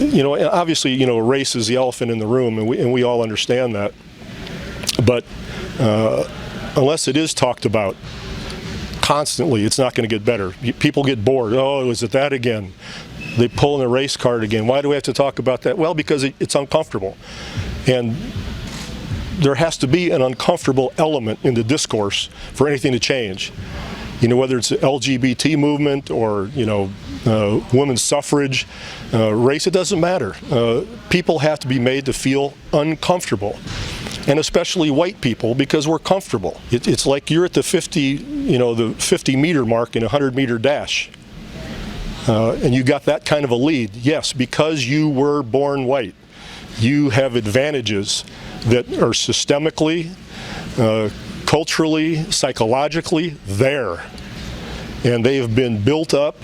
And obviously, race is the elephant in the room, and we all understand that. But unless it is talked about constantly, it's not going to get better. People get bored. Oh, is it that again? They pull in the race card again. Why do we have to talk about that? Well, because it's uncomfortable. And there has to be an uncomfortable element in the discourse for anything to change. Whether it's the LGBT movement or, women's suffrage, race, it doesn't matter. People have to be made to feel uncomfortable. And especially white people, because we're comfortable. It's like you're at the 50-meter mark in a 100-meter dash. And you got that kind of a lead. Yes, because you were born white, you have advantages that are systemically, culturally, psychologically there. And they have been built up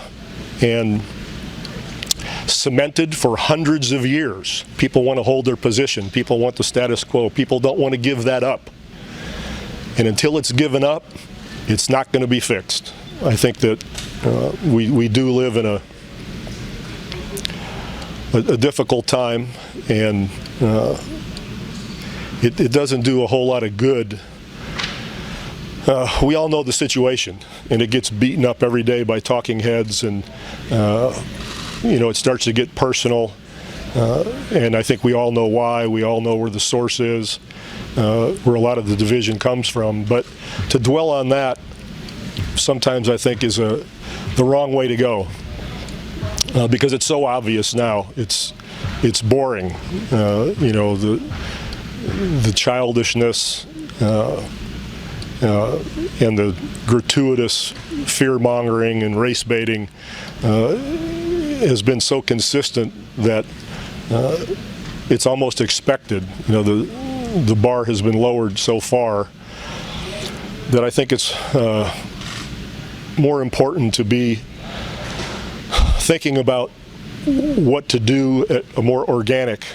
and cemented for hundreds of years. People want to hold their position. People want the status quo. People don't want to give that up. And until it's given up, it's not going to be fixed. I think that we do live in a difficult time, and it doesn't do a whole lot of good. We all know the situation, and it gets beaten up every day by talking heads, and it starts to get personal, and I think we all know why. We all know where the source is, where a lot of the division comes from. But to dwell on that sometimes I think is the wrong way to go, because it's so obvious now. It's boring, the childishness and the gratuitous fear-mongering and race baiting has been so consistent that it's almost expected. The bar has been lowered so far that I think it's more important to be thinking about what to do at a more organic,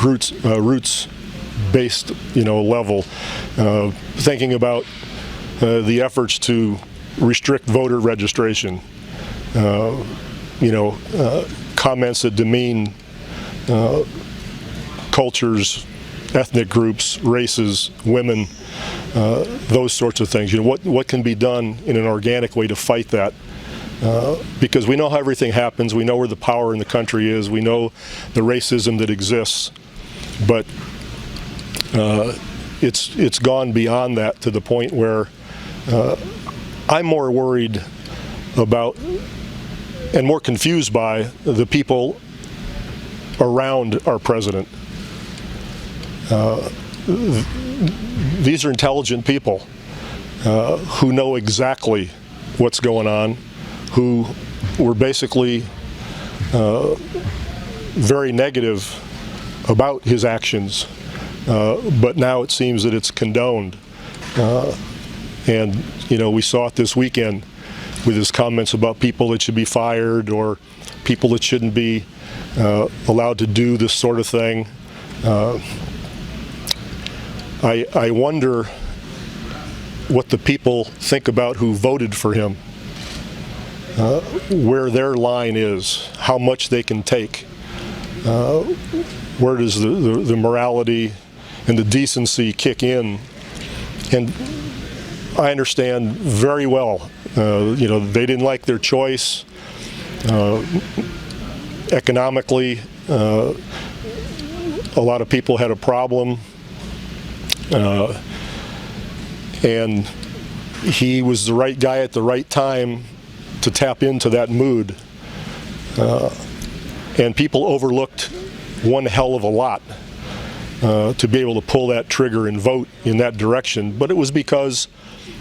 roots-based, level. Thinking about the efforts to restrict voter registration. Comments that demean cultures, ethnic groups, races, women, those sorts of things. What can be done in an organic way to fight that? Because we know how everything happens. We know where the power in the country is. We know the racism that exists. But it's gone beyond that to the point where I'm more worried about and more confused by the people around our president. These are intelligent people who know exactly what's going on, who were basically very negative about his actions, but now it seems that it's condoned. And we saw it this weekend with his comments about people that should be fired or people that shouldn't be allowed to do this sort of thing. I wonder what the people think about who voted for him, where their line is, how much they can take, where does the morality and the decency kick in. And I understand very well, they didn't like their choice. Economically, a lot of people had a problem. And he was the right guy at the right time to tap into that mood. And people overlooked one hell of a lot to be able to pull that trigger and vote in that direction. But it was because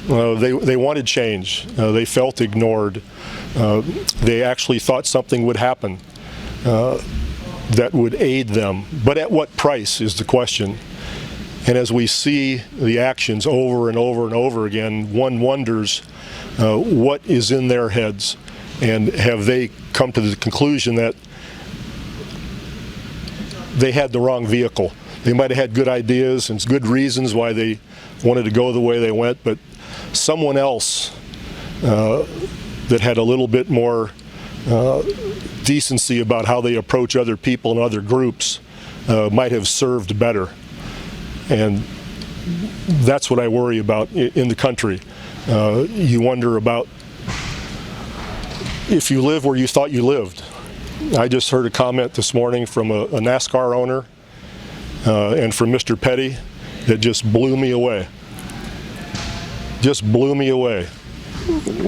they wanted change. They felt ignored. They actually thought something would happen that would aid them. But at what price is the question. And as we see the actions over and over and over again, one wonders what is in their heads, and have they come to the conclusion that they had the wrong vehicle. They might have had good ideas and good reasons why they wanted to go the way they went, but someone else that had a little bit more decency about how they approach other people and other groups might have served better. And that's what I worry about in the country. You wonder about if you live where you thought you lived. I just heard a comment this morning from a NASCAR owner and from Mr. Petty that just blew me away. Just blew me away.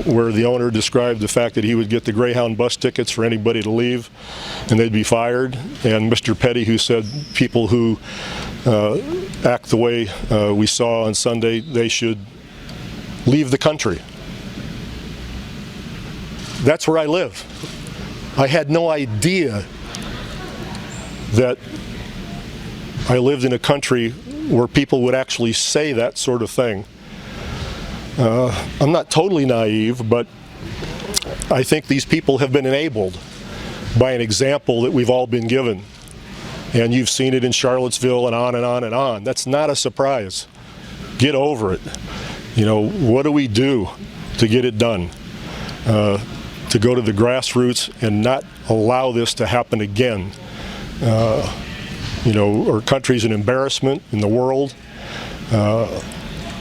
Where the owner described the fact that he would get the Greyhound bus tickets for anybody to leave and they'd be fired. And Mr. Petty, who said people who act the way we saw on Sunday, they should leave the country. That's where I live. I had no idea that I lived in a country where people would actually say that sort of thing. I'm not totally naive, but I think these people have been enabled by an example that we've all been given. And you've seen it in Charlottesville and on and on and on. That's not a surprise. Get over it. You know, what do we do to get it done? To go to the grassroots and not allow this to happen again. You know, our country's an embarrassment in the world.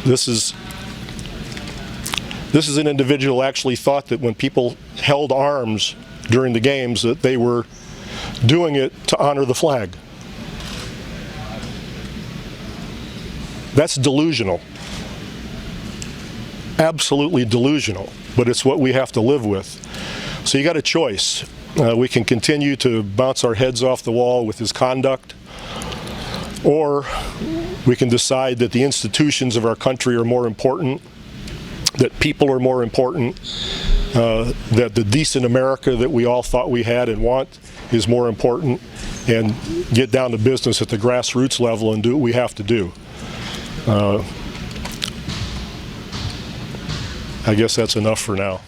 This is an individual who actually thought that when people held arms during the games that they were doing it to honor the flag. That's delusional. Absolutely delusional, but it's what we have to live with. So you got a choice. We can continue to bounce our heads off the wall with his conduct, or we can decide that the institutions of our country are more important, that people are more important, that the decent America that we all thought we had and want is more important, and get down to business at the grassroots level and do what we have to do. I guess that's enough for now.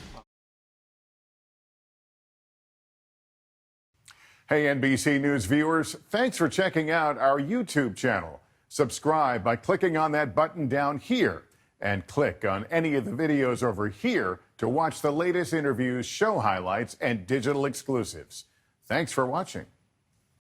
Hey, NBC News viewers, thanks for checking out our YouTube channel. Subscribe by clicking on that button down here and click on any of the videos over here to watch the latest interviews, show highlights, and digital exclusives. Thanks for watching.